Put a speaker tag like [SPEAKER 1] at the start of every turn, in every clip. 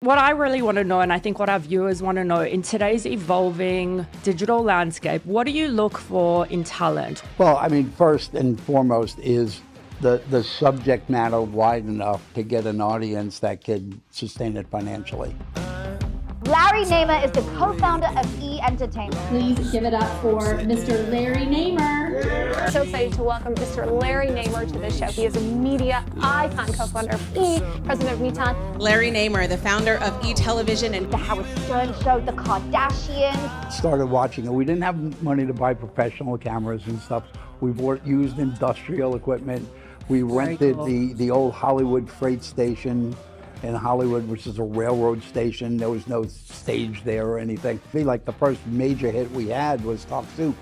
[SPEAKER 1] What I really want to know, and I think what our viewers want to know, in today's evolving digital landscape, what do you look for in talent?
[SPEAKER 2] Well, I mean, first and foremost is the subject matter wide enough to get an audience that could sustain it financially.
[SPEAKER 3] Larry Namer is the co-founder of E! Entertainment.
[SPEAKER 4] Please give it up for Mr. Larry Namer.
[SPEAKER 5] So excited to welcome Mr. Larry Namer to the show. He is a media icon, co-founder of E!, president of Meetan.
[SPEAKER 6] Larry Namer, the founder of E! Television and
[SPEAKER 3] The Howard Stern Show, The Kardashians.
[SPEAKER 2] Started watching it. We didn't have money to buy professional cameras and stuff. We bought used industrial equipment. We rented the old Hollywood freight station in Hollywood, which is a railroad station. There was no stage there or anything. I feel like the first major hit we had was Talk Soup.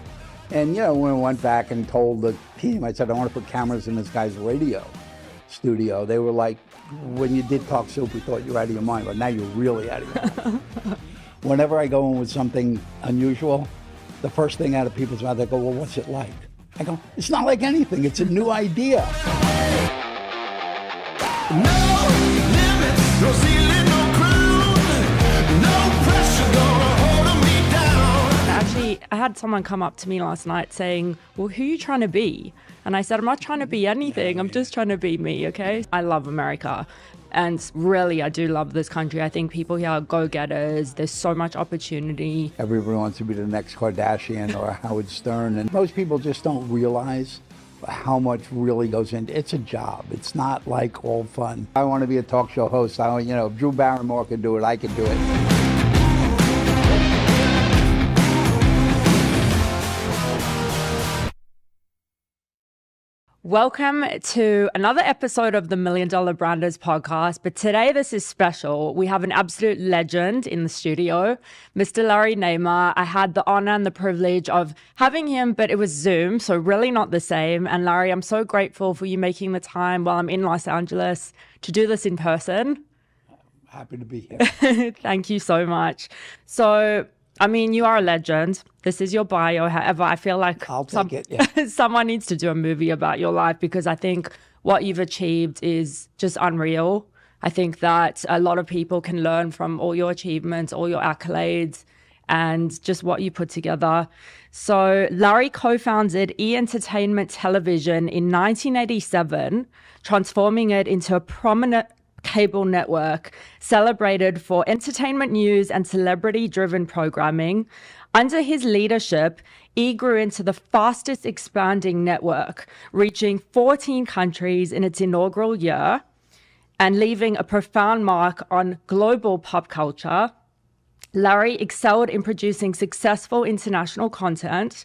[SPEAKER 2] And you know, when I went back and told the team, I said, I want to put cameras in this guy's radio studio. They were like, when you did Talk Soup, we thought you were out of your mind, but now you're really out of your mind. Whenever I go in with something unusual, the first thing out of people's mouth, they go, well, what's it like? I go, it's not like anything. It's a new idea.
[SPEAKER 7] No ceiling, no crown, no pressure gonna hold me down.
[SPEAKER 1] Actually, I had someone come up to me last night saying, well, who are you trying to be? And I said, I'm not trying to be anything. I'm just trying to be me, okay? I love America. And really, I do love this country. I think people here are go-getters. There's so much opportunity.
[SPEAKER 2] Everyone wants to be the next Kardashian or Howard Stern. And most people just don't realize how much really goes into it. It's a job. It's not like all fun. I want to be a talk show host. If Drew Barrymore could do it, I could do it.
[SPEAKER 1] Welcome to another episode of the $1 Million Branders podcast. But today, this is special. We have an absolute legend in the studio, Mr. Larry Namer. I had the honor and the privilege of having him, but it was Zoom, so really not the same. And Larry, I'm so grateful for you making the time while I'm in Los Angeles to do this in person.
[SPEAKER 2] Happy to be here.
[SPEAKER 1] Thank you so much. So, I mean, you are a legend. This is your bio. However, I feel like
[SPEAKER 2] I'll take it, yeah.
[SPEAKER 1] Someone needs to do a movie about your life because I think what you've achieved is just unreal. I think that a lot of people can learn from all your achievements, all your accolades, and just what you put together. So Larry co-founded E! Entertainment Television in 1987, transforming it into a prominent cable network celebrated for entertainment news and celebrity-driven programming. Under his leadership, E! grew into the fastest expanding network, reaching 14 countries in its inaugural year and leaving a profound mark on global pop culture. Larry excelled in producing successful international content,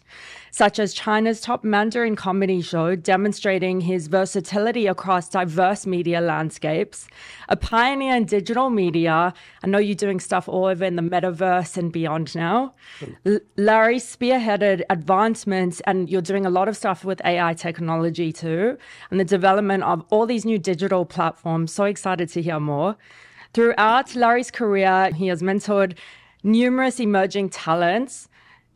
[SPEAKER 1] such as China's top Mandarin comedy show, demonstrating his versatility across diverse media landscapes. A pioneer in digital media, I know you're doing stuff all over in the metaverse and beyond now. Larry spearheaded advancements, and you're doing a lot of stuff with AI technology too, and the development of all these new digital platforms. So excited to hear more. Throughout Larry's career, he has mentored numerous emerging talents,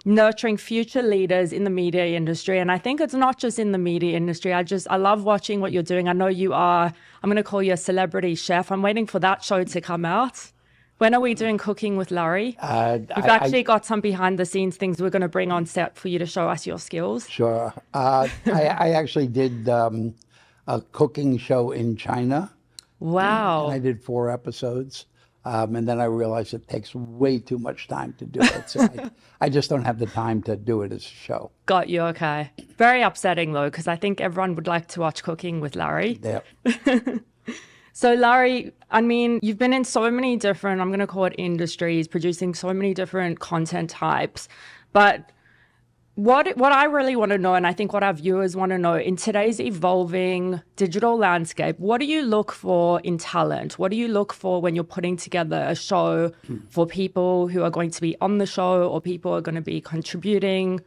[SPEAKER 1] nurturing future leaders in the media industry. And I think it's not just in the media industry. I love watching what you're doing. I know you are, I'm going to call you a celebrity chef. I'm waiting for that show to come out. When are we doing Cooking with Larry? We've actually got some behind the scenes things we're going to bring on set for you to show us your skills.
[SPEAKER 2] Sure. I actually did a cooking show in China.
[SPEAKER 1] Wow.
[SPEAKER 2] And I did 4 episodes. And then I realized it takes way too much time to do it. So I just don't have the time to do it as a show.
[SPEAKER 1] Got you, okay. Very upsetting though, because I think everyone would like to watch Cooking with Larry.
[SPEAKER 2] Yep.
[SPEAKER 1] So Larry, I mean, you've been in so many different, I'm going to call it industries, producing so many different content types. But what I really want to know, and I think what our viewers want to know, in today's evolving digital landscape, what do you look for in talent? What do you look for when you're putting together a show for people who are going to be on the show or people who are going to be contributing?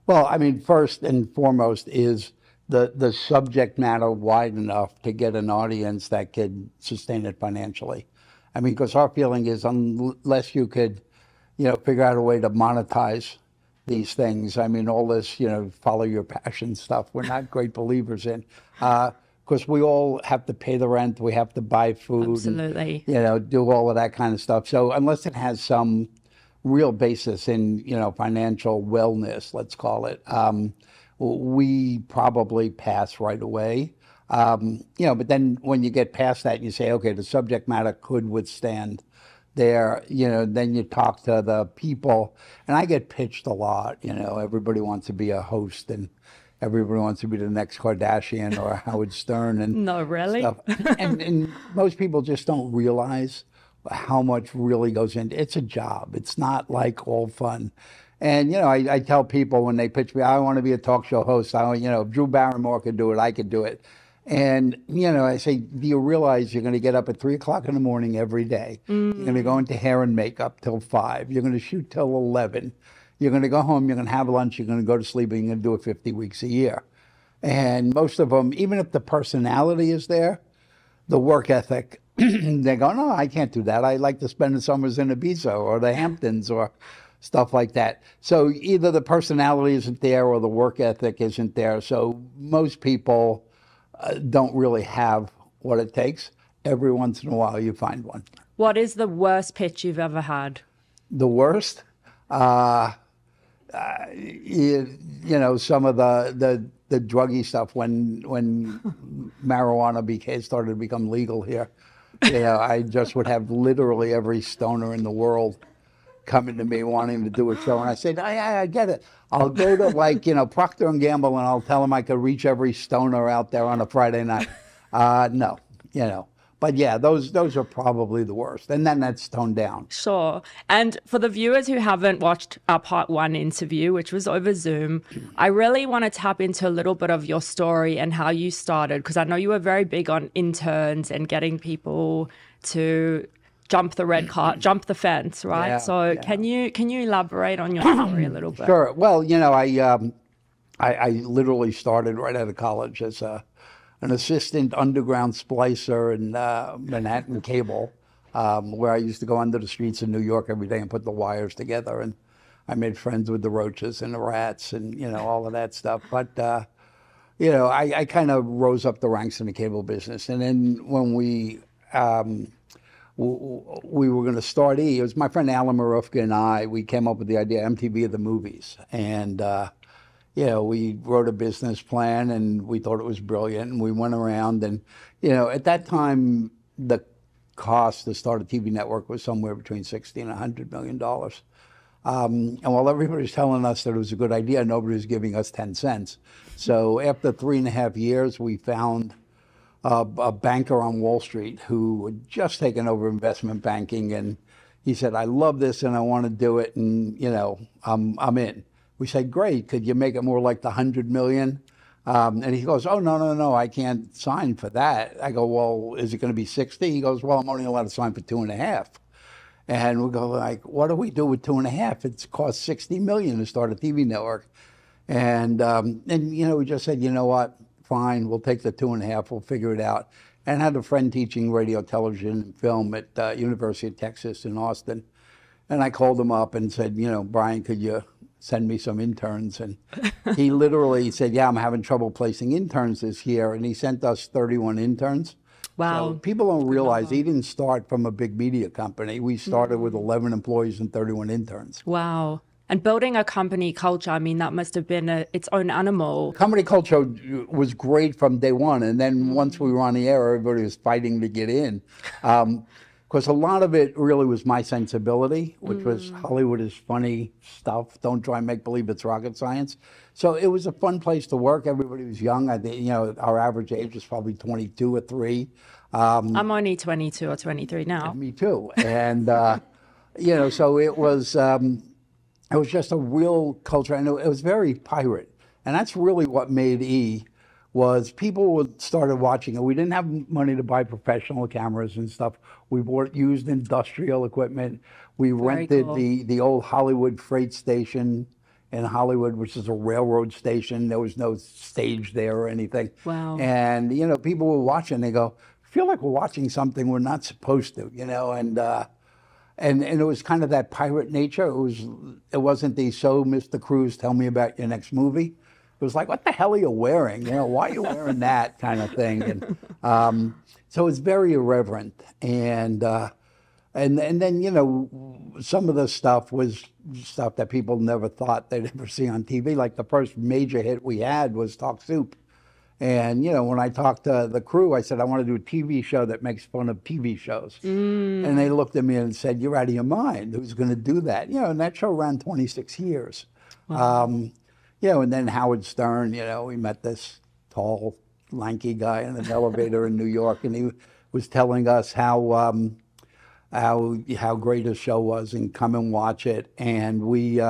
[SPEAKER 2] Well, I mean, first and foremost is the subject matter wide enough to get an audience that could sustain it financially. I mean, because our feeling is unless you could, figure out a way to monetize these things. I mean, all this, follow your passion stuff, we're not great believers in. because we all have to pay the rent, we have to buy food,
[SPEAKER 1] Absolutely.
[SPEAKER 2] and, do all of that kind of stuff. So unless it has some real basis in, financial wellness, let's call it, we probably pass right away. But then when you get past that, you say, okay, the subject matter could withstand there, then you talk to the people, and I get pitched a lot, everybody wants to be a host, and everybody wants to be the next Kardashian or Howard Stern and
[SPEAKER 1] No, really?
[SPEAKER 2] stuff. And most people just don't realize how much really goes into it's a job. It's not like all fun. And, I tell people when they pitch me, I want to be a talk show host. If Drew Barrymore could do it, I could do it. And, I say, do you realize you're going to get up at 3 o'clock in the morning every day? You're going to go into hair and makeup till 5. You're going to shoot till 11. You're going to go home, you're going to have lunch, you're going to go to sleep, and you're going to do it 50 weeks a year. And most of them, even if the personality is there, the work ethic, they go, no, I can't do that. I like to spend the summers in Ibiza or the Hamptons or stuff like that. So either the personality isn't there or the work ethic isn't there. So most people don't really have what it takes. Every once in a while you find one.
[SPEAKER 1] What is the worst pitch you've ever had?
[SPEAKER 2] The worst? Some of the druggy stuff when marijuana started to become legal here. I just would have literally every stoner in the world coming to me wanting to do a show, and I said, I get it. I'll go to Procter and Gamble, and I'll tell them I could reach every stoner out there on a Friday night. No. But yeah, those are probably the worst. And then that's toned down.
[SPEAKER 1] Sure. And for the viewers who haven't watched our part 1 interview, which was over Zoom, I really want to tap into a little bit of your story and how you started, because I know you were very big on interns and getting people to jump the fence, right?
[SPEAKER 2] Yeah,
[SPEAKER 1] so
[SPEAKER 2] yeah.
[SPEAKER 1] can you elaborate on your story a little bit?
[SPEAKER 2] Sure. Well, I literally started right out of college as an assistant underground splicer in Manhattan Cable, where I used to go under the streets of New York every day and put the wires together. And I made friends with the roaches and the rats and, all of that stuff. But, I kind of rose up the ranks in the cable business. And then when we were going to start it was my friend Alan Marufka and we came up with the idea MTV of the movies. And, we wrote a business plan and we thought it was brilliant. And we went around and, at that time, the cost to start a TV network was somewhere between $60 and $100 million. And while everybody was telling us that it was a good idea, nobody was giving us 10 cents. So after 3.5 years, we found a banker on Wall Street who had just taken over investment banking. And he said, I love this and I want to do it. And, I'm in. We said, great, could you make it more like the 100 million? And he goes, oh, no, I can't sign for that. I go, well, is it going to be 60? He goes, well, I'm only allowed to sign for 2.5. And we go like, what do we do with 2.5? It's cost 60 million to start a TV network. And we just said, you know what, fine, we'll take the 2.5, we'll figure it out. And I had a friend teaching radio, television, and film at University of Texas in Austin. And I called him up and said, Brian, could you send me some interns? And he literally said, yeah, I'm having trouble placing interns this year. And he sent us 31 interns.
[SPEAKER 1] Wow.
[SPEAKER 2] So people don't realize he didn't start from a big media company. We started with 11 employees and 31 interns.
[SPEAKER 1] Wow. And building a company culture, that must have been its own animal.
[SPEAKER 2] Company culture was great from day one. And then once we were on the air, everybody was fighting to get in. Because a lot of it really was my sensibility, which was Hollywood is funny stuff. Don't try and make believe it's rocket science. So it was a fun place to work. Everybody was young. I think, our average age was probably 22 or 3.
[SPEAKER 1] I'm only 22 or 23 now.
[SPEAKER 2] Me too. And, so it was just a real culture. And it was very pirate. And that's really what made E! Was people started watching it. We didn't have money to buy professional cameras and stuff. We bought used industrial equipment. We rented the old Hollywood freight station in Hollywood, which is a railroad station. There was no stage there or anything.
[SPEAKER 1] Wow.
[SPEAKER 2] And, people were watching. They go, I feel like we're watching something we're not supposed to, and it was kind of that pirate nature. It wasn't the, so Mr. Cruz, tell me about your next movie. was like, what the hell are you wearing? You know, why are you wearing that kind of thing? And so it's very irreverent. And then, you know, some of the stuff was stuff that people never thought they'd ever see on TV. Like the first major hit we had was Talk Soup. And, you know, when I talked to the crew, I said, I want to do a TV show that makes fun of TV shows. And they looked at me and said, you're out of your mind. Who's going to do that? You know, and that show ran 26 years. Wow. You know, and then Howard Stern, you know, we met this tall, lanky guy in an elevator in New York, and he was telling us how great his show was and come and watch it. And we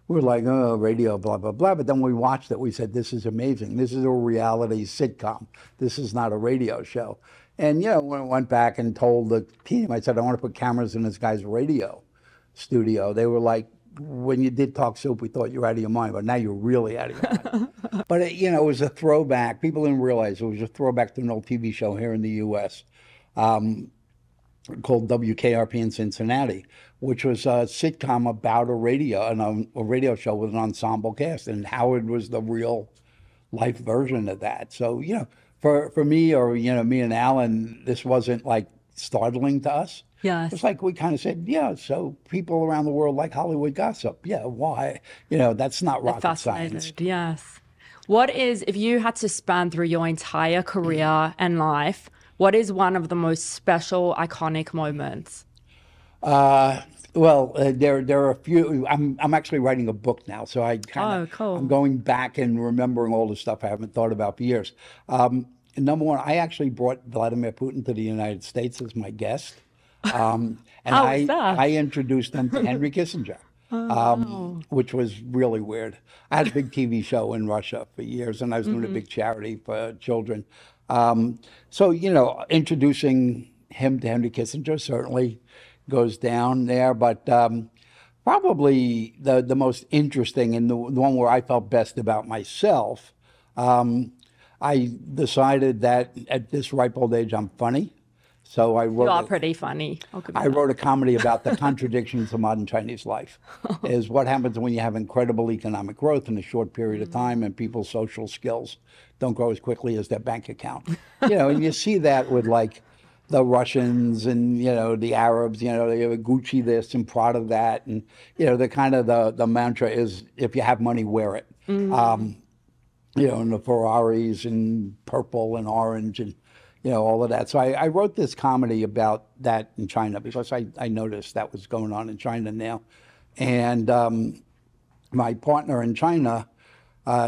[SPEAKER 2] were like, oh, radio, blah, blah, blah. But then when we watched it, we said, this is amazing. This is a reality sitcom. This is not a radio show. And, you know, when I went back and told the team, I said, I want to put cameras in this guy's radio studio. They were like, when you did Talk Soup, we thought you were out of your mind, but now you're really out of your mind. But, it, you know, it was a throwback. People didn't realize it was a throwback to an old TV show here in the U.S. Called WKRP in Cincinnati, which was a sitcom about a radio show with an ensemble cast, and Howard was the real life version of that. So, you know, for me, or, you know, me and Alan, this wasn't like startling to us.
[SPEAKER 1] Yes.
[SPEAKER 2] It's like we kind of said, yeah, so people around the world like Hollywood gossip. Yeah, why? You know, that's not rocket science.
[SPEAKER 1] Yes. What is, if you had to span through your entire career and life, what is one of the most special, iconic moments?
[SPEAKER 2] Well, there are a few. I'm actually writing a book now, so I kind of
[SPEAKER 1] cool.
[SPEAKER 2] I'm going back and remembering all the stuff I haven't thought about for years. Number one, I actually brought Vladimir Putin to the United States as my guest, and I introduced him to Henry Kissinger, which was really weird. I had a big TV show in Russia for years, and I was doing a big charity for children. So, you know, introducing him to Henry Kissinger certainly goes down there, but probably the most interesting and the one where I felt best about myself, I decided that at this ripe old age, I'm funny. So I wrote.
[SPEAKER 1] You are pretty funny.
[SPEAKER 2] I wrote a comedy about the contradictions of modern Chinese life. Is what happens when you have incredible economic growth in a short period of time, and people's social skills don't grow as quickly as their bank account. You know, and you see that with like the Russians and, you know, the Arabs. You know, they have Gucci this and Prada that, and, you know, the kind of the mantra is, if you have money, wear it. You know, and the Ferraris and purple and orange and, you know, all of that. So I wrote this comedy about that in China because I noticed that was going on in China now. And my partner in China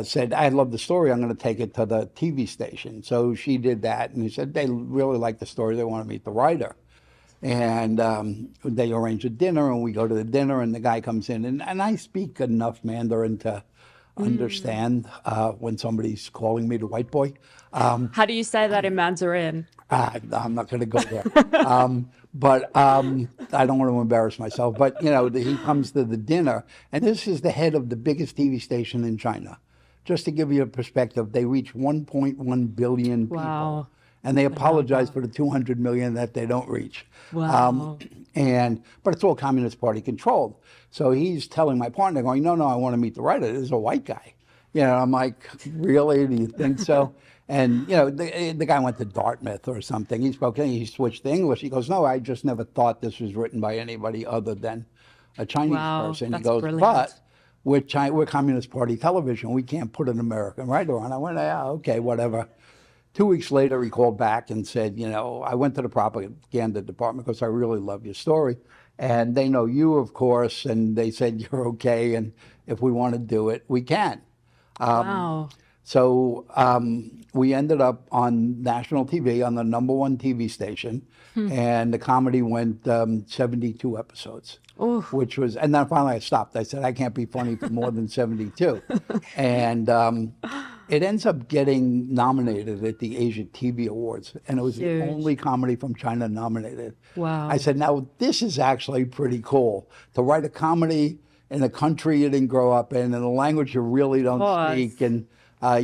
[SPEAKER 2] said, I love the story, I'm going to take it to the TV station. So she did that, and he said they really liked the story, they want to meet the writer. And they arrange a dinner, and we go to the dinner, and the guy comes in, and I speak enough Mandarin to understand when somebody's calling me the white boy.
[SPEAKER 1] How do you say that in Mandarin?
[SPEAKER 2] I'm not going to go there. But I don't want to embarrass myself. But, you know, he comes to the dinner, and this is the head of the biggest TV station in China. Just to give you a perspective, they reach 1.1 billion people.
[SPEAKER 1] Wow.
[SPEAKER 2] And they apologize for the 200 million that they don't reach.
[SPEAKER 1] Wow.
[SPEAKER 2] But it's all Communist Party controlled. So he's telling my partner, going, no, I want to meet the writer. This is a white guy. You know, I'm like, really? Do you think so? And, you know, the guy went to Dartmouth or something. He spoke, he switched to English. He goes, no, I just never thought this was written by anybody other than a Chinese person. He goes,
[SPEAKER 1] brilliant.
[SPEAKER 2] But we're Communist Party television. We can't put an American writer on. I went, yeah, okay, whatever. 2 weeks later, he called back and said, you know, I went to the propaganda department because I really love your story. And they know you, of course, and they said, you're okay, and if we want to do it, we can.
[SPEAKER 1] Wow.
[SPEAKER 2] So we ended up on national TV, on the #1 TV station, and the comedy went 72 episodes.
[SPEAKER 1] Oof.
[SPEAKER 2] Which was, and then finally I stopped. I said, I can't be funny for more than 72. And it ends up getting nominated at the Asia TV Awards, and it was the only comedy from China nominated.
[SPEAKER 1] Wow.
[SPEAKER 2] I said, now this is actually pretty cool, to write a comedy in a country you didn't grow up in a language you really don't speak, and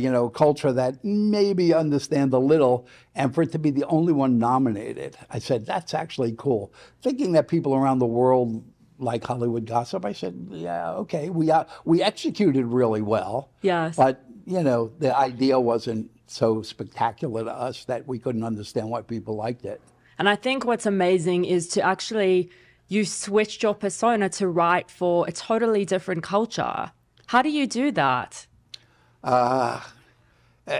[SPEAKER 2] you know, culture that maybe understand a little, and for it to be the only one nominated. I said, that's actually cool. Thinking that people around the world like Hollywood gossip, I said, yeah, okay, we executed really well.
[SPEAKER 1] Yes.
[SPEAKER 2] But you know, the idea wasn't so spectacular to us that we couldn't understand why people liked it.
[SPEAKER 1] And I think what's amazing is to actually, you switched your persona to write for a totally different culture. How do you do that?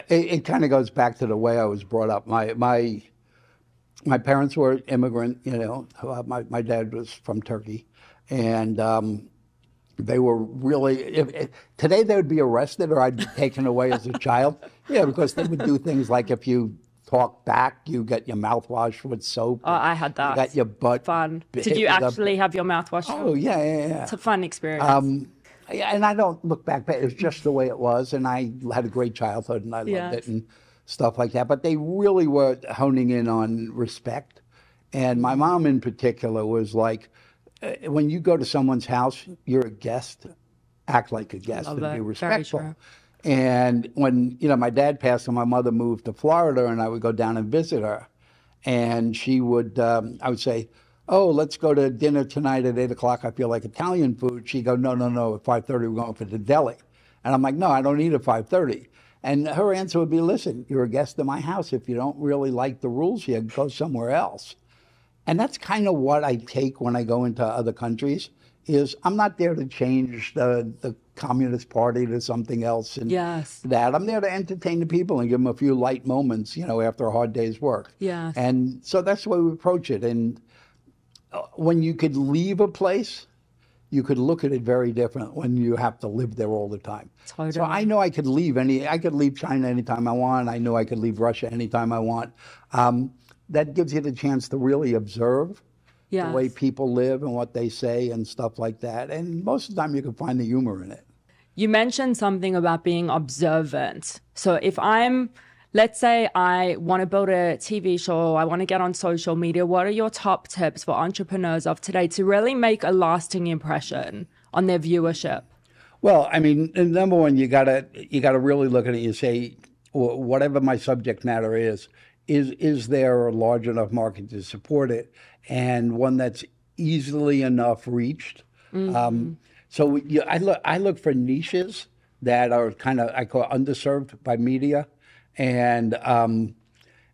[SPEAKER 2] It kind of goes back to the way I was brought up. My parents were immigrant, you know. My dad was from Turkey, and they were really, today they would be arrested or I'd be taken away as a child. Yeah, because they would do things like if you talk back, you get your mouth washed with soap.
[SPEAKER 1] Oh, I had that.
[SPEAKER 2] You got your butt.
[SPEAKER 1] Fun. Did you actually have your mouth washed?
[SPEAKER 2] Oh, yeah.
[SPEAKER 1] It's a fun experience.
[SPEAKER 2] Yeah, and I don't look back, but it was just the way it was, and I had a great childhood, and I loved it and stuff like that. But they really were honing in on respect. And my mom in particular was like, when you go to someone's house, you're a guest, act like a guest and be respectful. And when, you know, my dad passed and my mother moved to Florida and I would go down and visit her, and she would, I would say, oh, let's go to dinner tonight at 8 o'clock. I feel like Italian food. She'd go, no, at 5:30 we're going for the deli. And I'm like, no, I don't eat at 5:30. And her answer would be, listen, you're a guest in my house. If you don't really like the rules here, go somewhere else. And that's kind of what I take when I go into other countries, is I'm not there to change the Communist Party to something else and that. I'm there to entertain the people and give them a few light moments, you know, after a hard day's work. And so that's the way we approach it. And when you could leave a place, you could look at it very different when you have to live there all the time. So I know I could leave China anytime I want. I know I could leave Russia anytime I want. That gives you the chance to really observe the way people live and what they say and stuff like that. And most of the time you can find the humor in it.
[SPEAKER 1] You mentioned something about being observant. So if let's say I want to build a TV show, I want to get on social media, what are your top tips for entrepreneurs of today to really make a lasting impression on their viewership?
[SPEAKER 2] Well, I mean, number one, you gotta really look at it. You say, whatever my subject matter is there a large enough market to support it, and one that's easily enough reached? So I look for niches that are kind of, I call underserved by media, and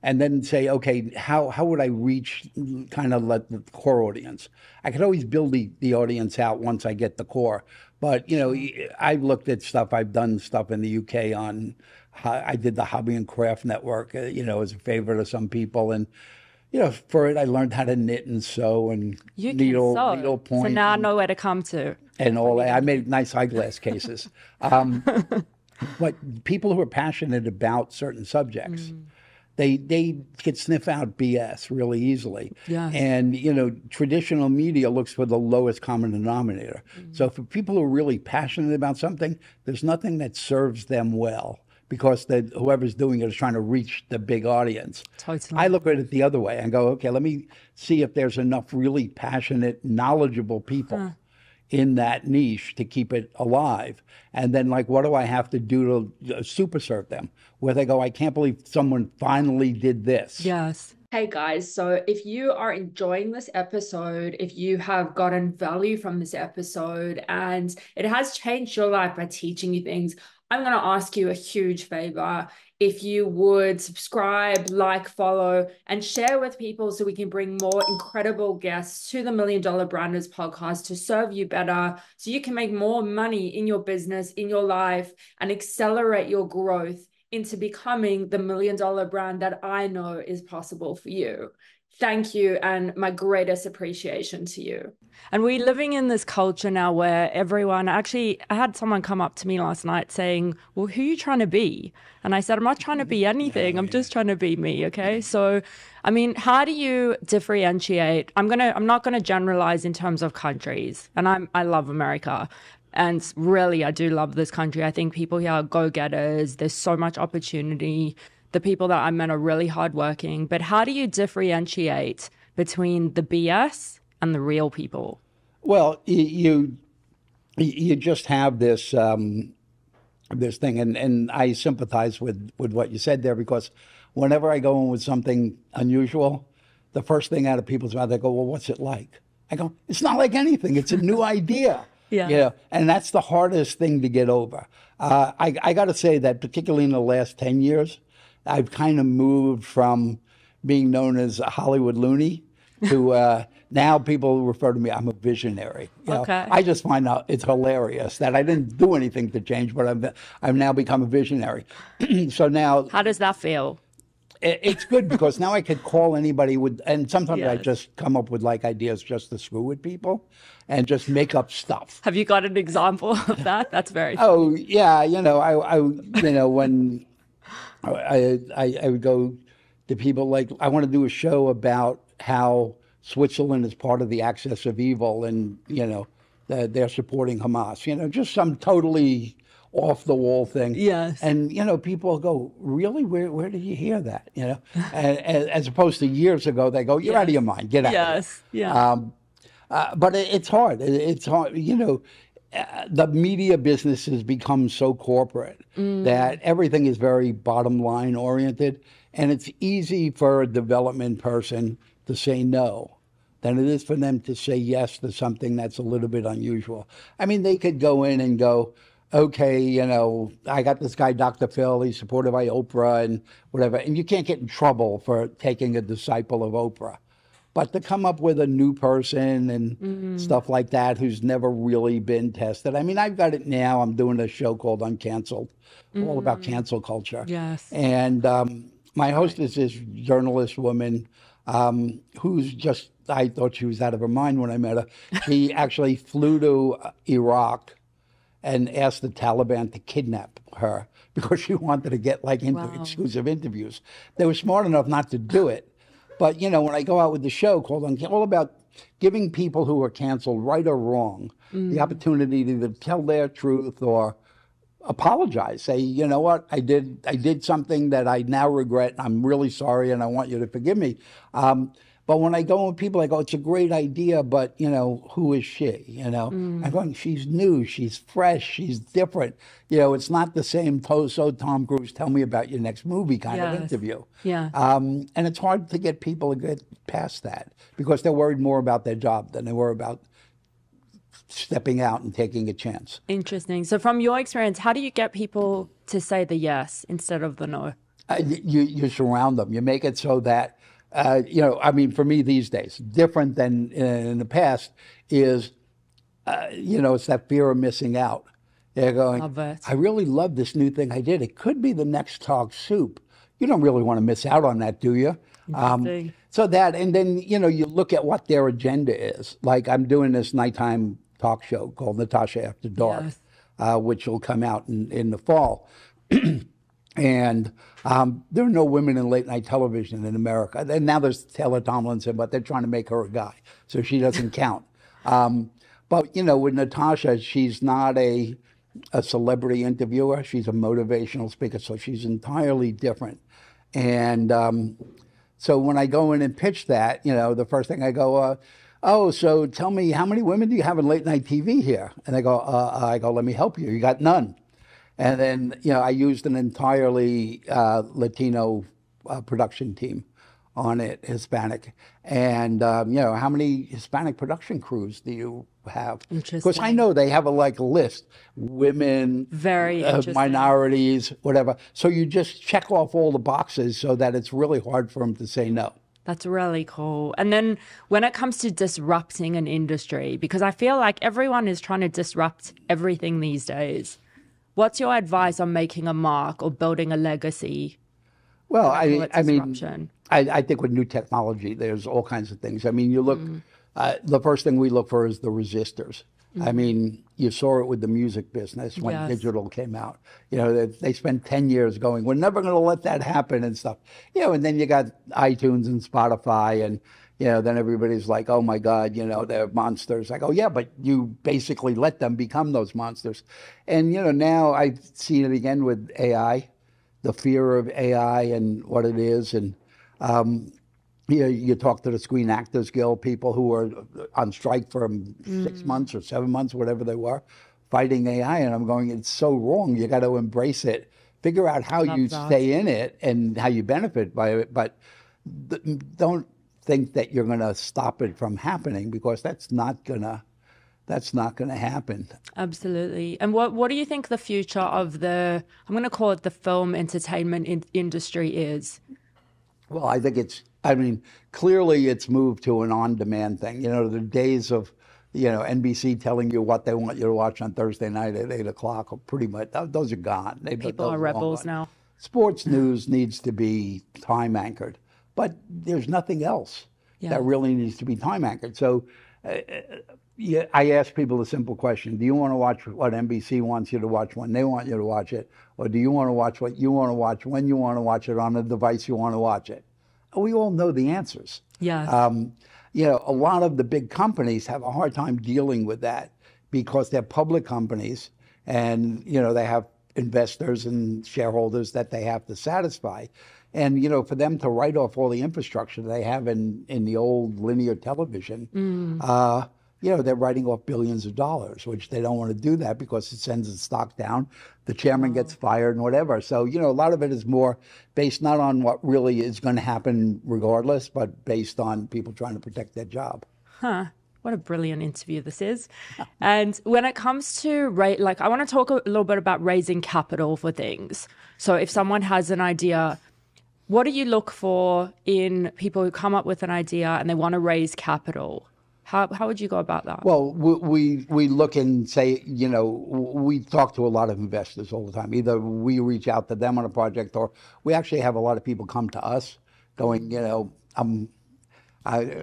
[SPEAKER 2] then say, okay, how would I reach kind of the core audience? I could always build the audience out once I get the core. But, you know, I've looked at stuff, I've done stuff in the UK on, I did the Hobby and Craft Network, you know, as a favor to some people. And, you know, for it, I learned how to knit and sew and needle point.
[SPEAKER 1] So now I know where to come to.
[SPEAKER 2] And all that. I made nice eyeglass cases. But people who are passionate about certain subjects, they can sniff out BS really easily. And, you know, traditional media looks for the lowest common denominator. So for people who are really passionate about something, there's nothing that serves them well, because whoever's doing it is trying to reach the big audience. I look at it the other way and go, okay, let me see if there's enough really passionate, knowledgeable people in that niche to keep it alive. And then, like, what do I have to do to super serve them? Where they go, I can't believe someone finally did this.
[SPEAKER 1] Hey guys, so if you are enjoying this episode, if you have gotten value from this episode and it has changed your life by teaching you things, I'm going to ask you a huge favor. If you would subscribe, like, follow, and share with people so we can bring more incredible guests to the $1 Million Branders podcast to serve you better, so you can make more money in your business, in your life, and accelerate your growth into becoming the $1 Million brand that I know is possible for you. Thank you, and my greatest appreciation to you. And we're living in this culture now where everyone, actually, I had someone come up to me last night saying, well, who are you trying to be? And I said, I'm not trying to be anything. I'm just trying to be me, okay? So, I mean, how do you differentiate? I'm not gonna generalize in terms of countries, and I love America. And really, I do love this country. I think people here are go-getters. There's so much opportunity. The people that I met are really hardworking. But how do you differentiate between the BS and the real people?
[SPEAKER 2] Well, you just have this this thing, and I sympathize with what you said there, because whenever I go in with something unusual, the first thing out of people's mouth, they go, well, what's it like? I go, it's not like anything. It's a new idea.
[SPEAKER 1] Yeah.
[SPEAKER 2] You know, and that's the hardest thing to get over. I got to say that particularly in the last 10 years, I've kind of moved from being known as a Hollywood loony to now people refer to me, I'm a visionary. You know,
[SPEAKER 1] Okay.
[SPEAKER 2] I just find out it's hilarious that I didn't do anything to change, but I've now become a visionary. So now
[SPEAKER 1] How does that feel?
[SPEAKER 2] it's good because now I could call anybody with, and sometimes I
[SPEAKER 1] Yes.
[SPEAKER 2] just come up with like ideas just to screw with people and just make up stuff.
[SPEAKER 1] Have you got an example of that? That's very
[SPEAKER 2] Oh yeah, you know, when I would go to people like, I want to do a show about how Switzerland is part of the axis of evil, and you know that they're supporting Hamas. You know, just some totally off the wall thing.
[SPEAKER 1] Yes.
[SPEAKER 2] And you know, people go, really? Where did you hear that? You know, and as opposed to years ago, they go, you're out of your mind. Get out.
[SPEAKER 1] Yes.
[SPEAKER 2] Of here.
[SPEAKER 1] Yeah.
[SPEAKER 2] But it's hard. It's hard. You know, the media business has become so corporate that everything is very bottom line oriented, and it's easy for a development person to say no than it is for them to say yes to something that's a little bit unusual. I mean, they could go in and go, okay, you know, I got this guy, Dr. Phil, he's supported by Oprah and whatever, and you can't get in trouble for taking a disciple of Oprah. But to come up with a new person and stuff like that who's never really been tested. I mean, I've got it now. I'm doing a show called Uncanceled, all about cancel culture.
[SPEAKER 1] Yes.
[SPEAKER 2] And my host is this journalist woman who's just, I thought she was out of her mind when I met her. She actually flew to Iraq and asked the Taliban to kidnap her because she wanted to get like into exclusive interviews. They were smart enough not to do it. But, you know, when I go out with the show called all about giving people who are canceled, right or wrong, the opportunity to either tell their truth or apologize. Say, you know what, I did something that I now regret. I'm really sorry, and I want you to forgive me. But when I go with people, I go, it's a great idea, but, you know, who is she? You know, I'm going, she's new, she's fresh, she's different. You know, it's not the same, so Tom Cruise, tell me about your next movie kind of interview.
[SPEAKER 1] Yeah.
[SPEAKER 2] And it's hard to get people to get past that because they're worried more about their job than they were about stepping out and taking a chance.
[SPEAKER 1] Interesting. So from your experience, how do you get people to say the yes instead of the no?
[SPEAKER 2] You surround them. You make it so that, you know, I mean, for me these days, different than in the past is, you know, it's that fear of missing out. They're going,
[SPEAKER 1] Love it.
[SPEAKER 2] I really love this new thing I did. It could be the next Talk Soup. You don't really want to miss out on that, do you?
[SPEAKER 1] Interesting.
[SPEAKER 2] So that, and then, you know, you look at what their agenda is. Like I'm doing this nighttime talk show called Natasha After Dark, which will come out in the fall. And there are no women in late night television in America. And now there's Taylor Tomlinson, but they're trying to make her a guy, so she doesn't count. But, you know, with Natasha, she's not a celebrity interviewer. She's a motivational speaker, so she's entirely different. And so when I go in and pitch that, you know, the first thing I go, oh, so tell me, how many women do you have in late night TV here? And they go, let me help you. You got none. And then, you know, I used an entirely Latino production team on it, Hispanic. And, you know, how many Hispanic production crews do you have? Because I know they have a list, women,
[SPEAKER 1] Very interesting.
[SPEAKER 2] minorities, whatever. So you just check off all the boxes so that it's really hard for them to say no.
[SPEAKER 1] That's really cool. And then when it comes to disrupting an industry, because I feel like everyone is trying to disrupt everything these days, what's your advice on making a mark or building a legacy?
[SPEAKER 2] Well, I mean,
[SPEAKER 1] disruption?
[SPEAKER 2] I think with new technology, there's all kinds of things. I mean, you look, the first thing we look for is the resistors. I mean, you saw it with the music business when digital came out. You know, they spent 10 years going, we're never going to let that happen and stuff. You know, and then you got iTunes and Spotify and, you know, then everybody's like, oh my God, you know, they're monsters. I go, yeah, but you basically let them become those monsters. And, you know, now I've seen it again with AI, the fear of AI and what it is. And, you know, you talk to the Screen Actors Guild, people who are on strike for 6 months or 7 months, whatever they were, fighting AI. And I'm going, it's so wrong. You got to embrace it. Figure out how you stay in it and how you benefit by it. But don't think that you're going to stop it from happening, because that's not going to That's not going to happen.
[SPEAKER 1] Absolutely. And what do you think the future of the, I'm going to call it the film entertainment industry is?
[SPEAKER 2] Well, I think I mean, clearly it's moved to an on-demand thing. You know, the days of, you know, NBC telling you what they want you to watch on Thursday night at 8 o'clock are pretty much, those are gone.
[SPEAKER 1] People are rebels now.
[SPEAKER 2] Sports news needs to be time anchored, but there's nothing else that really needs to be time anchored. So yeah, I ask people a simple question. Do you want to watch what NBC wants you to watch when they want you to watch it? Or do you want to watch what you want to watch when you want to watch it on the device you want to watch it? We all know the answers.
[SPEAKER 1] Yeah.
[SPEAKER 2] You know, a lot of the big companies have a hard time dealing with that because they're public companies and, you know, they have investors and shareholders that they have to satisfy. And, you know, for them to write off all the infrastructure they have in the old linear television, you know, they're writing off billions of dollars, which they don't want to do that because it sends the stock down. The chairman gets fired and whatever. So, you know, a lot of it is more based not on what really is going to happen regardless, but based on people trying to protect their job.
[SPEAKER 1] Huh. What a brilliant interview this is. And when it comes to like, I want to talk a little bit about raising capital for things. So if someone has an idea, what do you look for in people who come up with an idea and they want to raise capital? How would you go about that?
[SPEAKER 2] Well, we look and say, you know, we talk to a lot of investors all the time. Either we reach out to them on a project, or we actually have a lot of people come to us going, you know,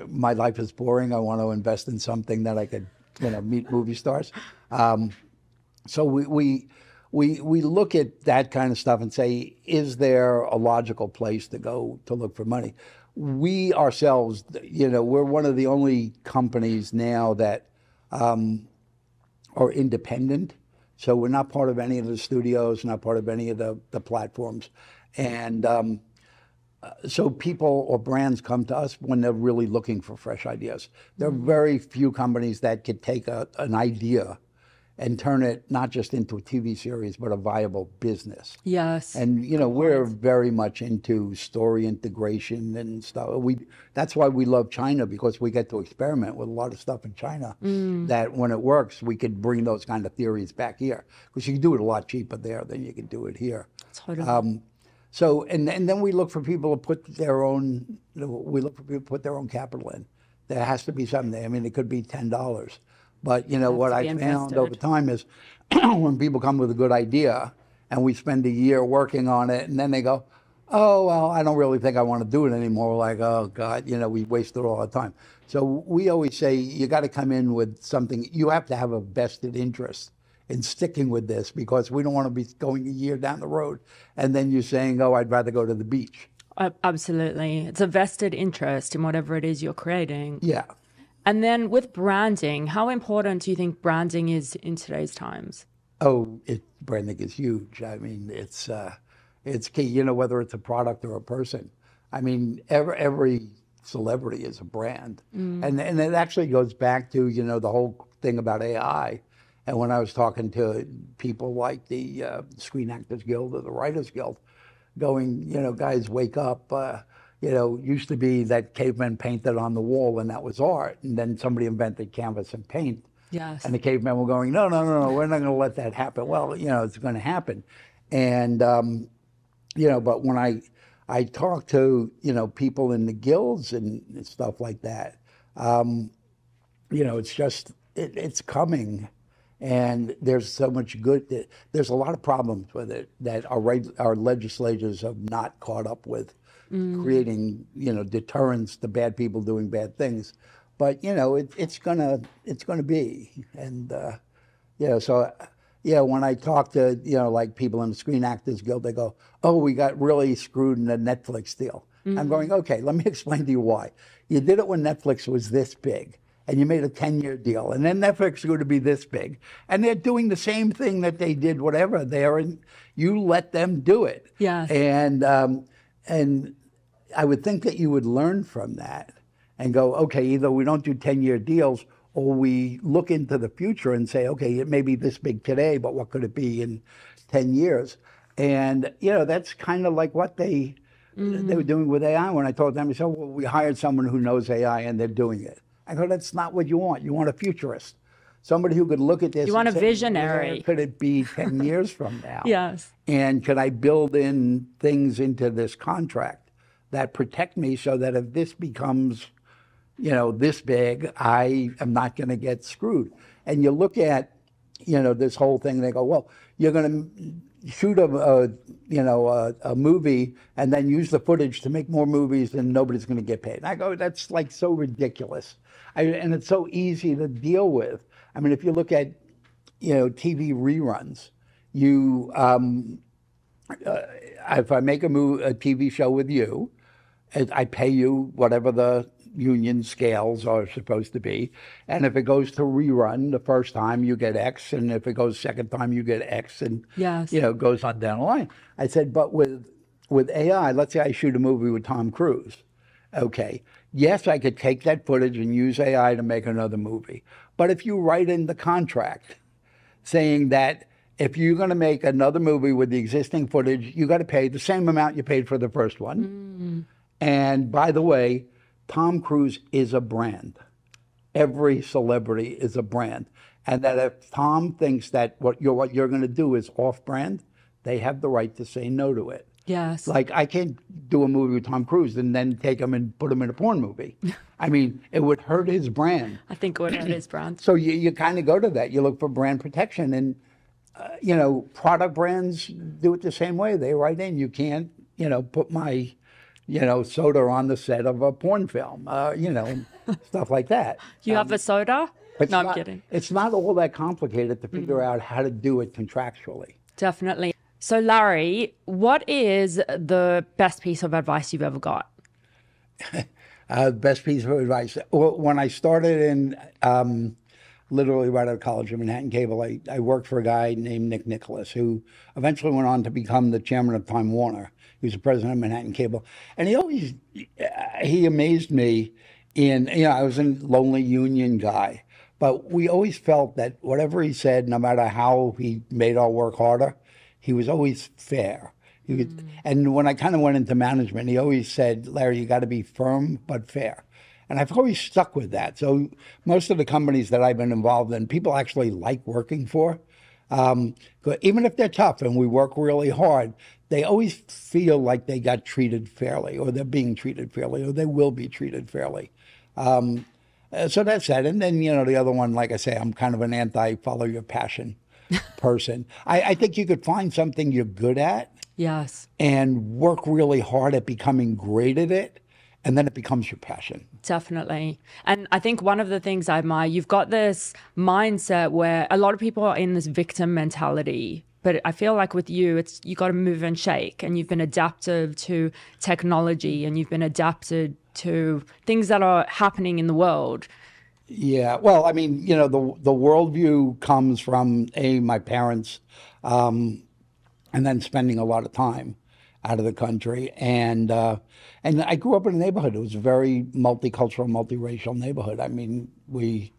[SPEAKER 2] my life is boring. I want to invest in something that I could, you know, meet movie stars. So we look at that kind of stuff and say, is there a logical place to go to look for money? We ourselves, you know, we're one of the only companies now that are independent. So we're not part of any of the studios, not part of any of the platforms. And so people or brands come to us when they're really looking for fresh ideas. There are very few companies that could take an idea and turn it not just into a TV series, but a viable business.
[SPEAKER 1] Yes.
[SPEAKER 2] And, you know, we're very much into story integration and stuff. That's why we love China, because we get to experiment with a lot of stuff in China that when it works, we could bring those kind of theories back here. Because you can do it a lot cheaper there than you can do it here.
[SPEAKER 1] Totally.
[SPEAKER 2] So, and then we look for people to put their own, we look for people to put their own capital in. There has to be something. I mean, it could be $10. But, you know, what I found over time is when people come with a good idea and we spend a year working on it and then they go, oh, well, I don't really think I want to do it anymore. We're like, oh, God, you know, we wasted all our time. So we always say you got to come in with something. You have to have a vested interest in sticking with this, because we don't want to be going a year down the road and then you're saying, oh, I'd rather go to the beach.
[SPEAKER 1] Absolutely. It's a vested interest in whatever it is you're creating.
[SPEAKER 2] Yeah.
[SPEAKER 1] And then with branding, how important do you think branding is in today's times?
[SPEAKER 2] Oh, branding is huge. I mean, it's key. You know, whether it's a product or a person. I mean, every celebrity is a brand, and it actually goes back to, you know, the whole thing about AI. And when I was talking to people like the Screen Actors Guild or the Writers Guild, going, you know, guys, wake up. You know, used to be that cavemen painted on the wall and that was art. And then somebody invented canvas and paint.
[SPEAKER 1] Yes.
[SPEAKER 2] And the cavemen were going, no, we're not going to let that happen. Well, you know, it's going to happen. And, you know, but when I talk to, you know, people in the guilds and stuff like that, you know, it's just, it's coming. And there's so much good, there's a lot of problems with it that our legislators have not caught up with. Creating, you know, deterrence to bad people doing bad things, but you know, it's gonna be, and you know, so yeah, when I talk to, you know, like people in the Screen Actors Guild, they go, oh, we got really screwed in the Netflix deal. I'm going, okay, let me explain to you why. You did it when Netflix was this big, and you made a 10-year deal, and then Netflix is going to be this big, and they're doing the same thing that they did, whatever there, and you let them do it.
[SPEAKER 1] Yeah.
[SPEAKER 2] And I would think that you would learn from that and go, okay, either we don't do 10-year deals, or we look into the future and say, okay, it may be this big today, but what could it be in 10 years? And, you know, that's kind of like what they were doing with AI. When I told them, they said, well, we hired someone who knows AI and they're doing it. I go, that's not what you want. You want a futurist. somebody who could look at this.
[SPEAKER 1] You want
[SPEAKER 2] and
[SPEAKER 1] a
[SPEAKER 2] say,
[SPEAKER 1] visionary.
[SPEAKER 2] where could it be 10 years from now?
[SPEAKER 1] Yes.
[SPEAKER 2] And could I build in things into this contract that protect me so that if this becomes, this big, I am not going to get screwed? And you look at, this whole thing, they go, well, you're going to shoot a movie and then use the footage to make more movies and nobody's going to get paid. And I go, that's like so ridiculous. And it's so easy to deal with. I mean, if you look at, TV reruns, if I make a TV show with you, I pay you whatever the union scales are supposed to be. And if it goes to rerun the first time, you get X. And if it goes second time, you get X. And,
[SPEAKER 1] yes.
[SPEAKER 2] It goes on down the line. I said, but with AI, let's say I shoot a movie with Tom Cruise. Okay. Yes, I could take that footage and use AI to make another movie. But if you write in the contract saying that if you're going to make another movie with the existing footage, you got to pay the same amount you paid for the first one. And by the way, Tom Cruise is a brand. Every celebrity is a brand. And that if Tom thinks that what you're going to do is off-brand, they have the right to say no to it.
[SPEAKER 1] Yes.
[SPEAKER 2] Like, I can't do a movie with Tom Cruise and then take him and put him in a porn movie. I mean, it would hurt his brand.
[SPEAKER 1] I think it would hurt his brand.
[SPEAKER 2] So you kind of go to that. You look for brand protection. And, product brands do it the same way. They write in, you can't, put my, soda on the set of a porn film, stuff like that.
[SPEAKER 1] You have a soda? No, I'm kidding.
[SPEAKER 2] It's not all that complicated to figure out how to do it contractually.
[SPEAKER 1] Definitely. So, Larry, what is the best piece of advice you've ever got?
[SPEAKER 2] Best piece of advice. When I started in, literally right out of college in Manhattan Cable, I worked for a guy named Nick Nicholas, who eventually went on to become the chairman of Time Warner. He was the president of Manhattan Cable. And he amazed me in, I was a lonely union guy, but we always felt that whatever he said, no matter how he made our work harder, he was always fair. And when I kind of went into management, he always said, Larry, you got to be firm but fair. And I've always stuck with that. So most of the companies that I've been involved in, people actually like working for. Even if they're tough and we work really hard, they always feel like they got treated fairly, or they're being treated fairly, or they will be treated fairly. So that's that. And then, the other one, like I say, I'm kind of an anti-follow your passion person. I think you could find something you're good at.
[SPEAKER 1] Yes.
[SPEAKER 2] And work really hard at becoming great at it, and then it becomes your passion. Definitely.
[SPEAKER 1] And I think one of the things I admire, you've got this mindset where a lot of people are in this victim mentality. But I feel like with you, you got to move and shake, and you've been adaptive to technology, and you've been adapted to things that are happening in the world.
[SPEAKER 2] Yeah, well, I mean, the worldview comes from my parents, and then spending a lot of time out of the country, and I grew up in a neighborhood. It was a very multicultural, multiracial neighborhood. I mean, we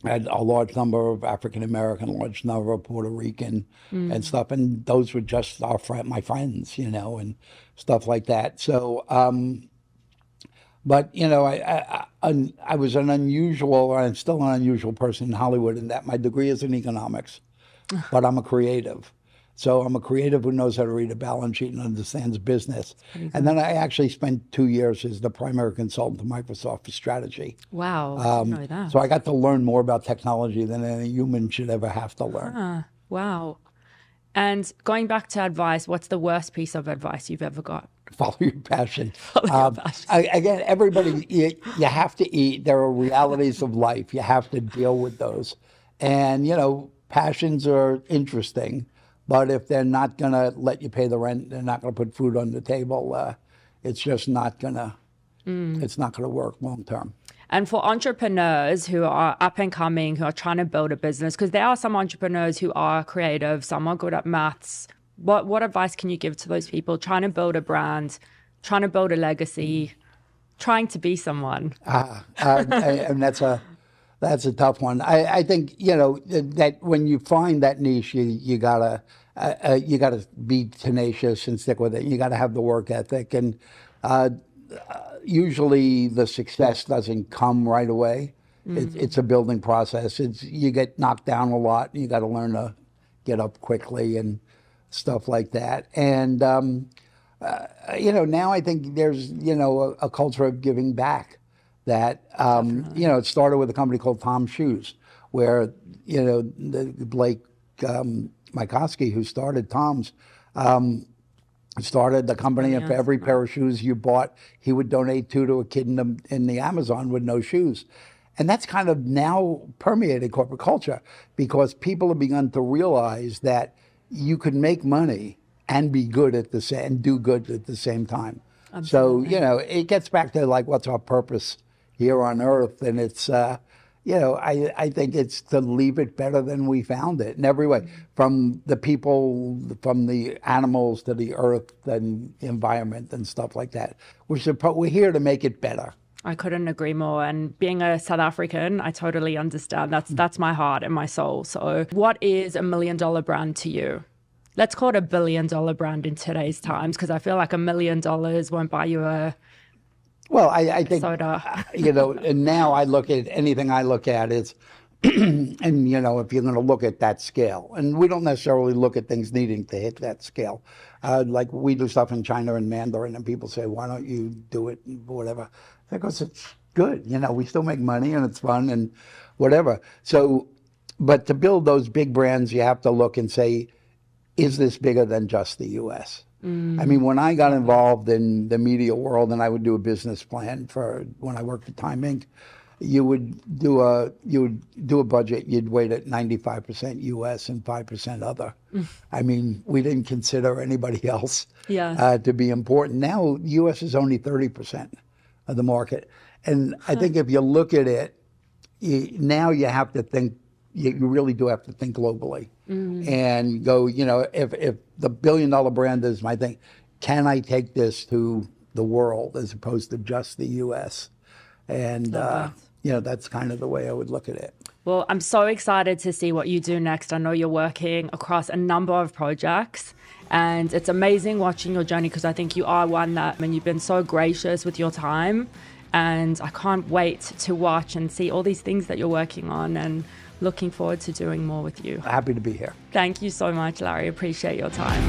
[SPEAKER 2] had a large number of African American, a large number of Puerto Rican and stuff, and those were just my friends, and stuff like that. So, but I was an unusual, or I'm still an unusual person in Hollywood in that my degree is in economics, but I'm a creative. So I'm a creative who knows how to read a balance sheet and understands business. And then I actually spent 2 years as the primary consultant to Microsoft for strategy.
[SPEAKER 1] Wow, I didn't know that.
[SPEAKER 2] So I got to learn more about technology than any human should ever have to learn.
[SPEAKER 1] Wow. And going back to advice, what's the worst piece of advice you've ever got?
[SPEAKER 2] Follow your passion.
[SPEAKER 1] Follow your passion.
[SPEAKER 2] Again, everybody, you have to eat. There are realities of life. You have to deal with those. And, passions are interesting. But if they're not going to let you pay the rent, they're not going to put food on the table, it's just not going to, it's not going to work long term.
[SPEAKER 1] And for entrepreneurs who are up and coming, who are trying to build a business, because there are some entrepreneurs who are creative, some are good at maths. What advice can you give to those people trying to build a brand, trying to build a legacy, trying to be someone?
[SPEAKER 2] And that's a tough one. I think, that when you find that niche, you gotta be tenacious and stick with it. You gotta have the work ethic, and usually the success doesn't come right away. It's a building process. You get knocked down a lot, and you got to learn to get up quickly and stuff like that. And now I think there's a culture of giving back. That it started with a company called Tom's Shoes, where Blake Mycoskie, who started Tom's, started the company, and for every pair of shoes you bought, he would donate two to a kid in the Amazon with no shoes. And that's kind of now permeated corporate culture, because people have begun to realize that you could make money and be good and do good at the same time. Absolutely. So, it gets back to like, what's our purpose here on earth? And it's, I think it's to leave it better than we found it in every way, from the people, from the animals to the earth and environment and stuff like that. We're here to make it better.
[SPEAKER 1] I couldn't agree more. And being a South African, I totally understand. That's my heart and my soul. So what is $1 million brand to you? Let's call it $1 billion brand in today's times, because I feel like $1 million won't buy you a
[SPEAKER 2] I think,
[SPEAKER 1] soda.
[SPEAKER 2] And now I look at anything I look at is, and if you're going to look at that scale, and we don't necessarily look at things needing to hit that scale. Like we do stuff in China and Mandarin, and people say, why don't you do it, whatever. Because it's good, we still make money and it's fun and whatever. So, but to build those big brands, you have to look and say, is this bigger than just the U.S.? I mean, when I got involved in the media world and I would do a business plan for when I worked at Time Inc., you would do a budget, you'd weight it 95% U.S. and 5% other. I mean, we didn't consider anybody else to be important. Now, the U.S. is only 30% of the market. And I think if you look at it, now you have to think, you really do have to think globally and go, if the $1 billion brand is my thing, can I take this to the world as opposed to just the U.S.? And, that's kind of the way I would look at it.
[SPEAKER 1] Well, I'm so excited to see what you do next. I know you're working across a number of projects, and it's amazing watching your journey, because I think you are one that, you've been so gracious with your time, and I can't wait to watch and see all these things that you're working on, and looking forward to doing more with you.
[SPEAKER 2] Happy to be here.
[SPEAKER 1] Thank you so much, Larry. Appreciate your time.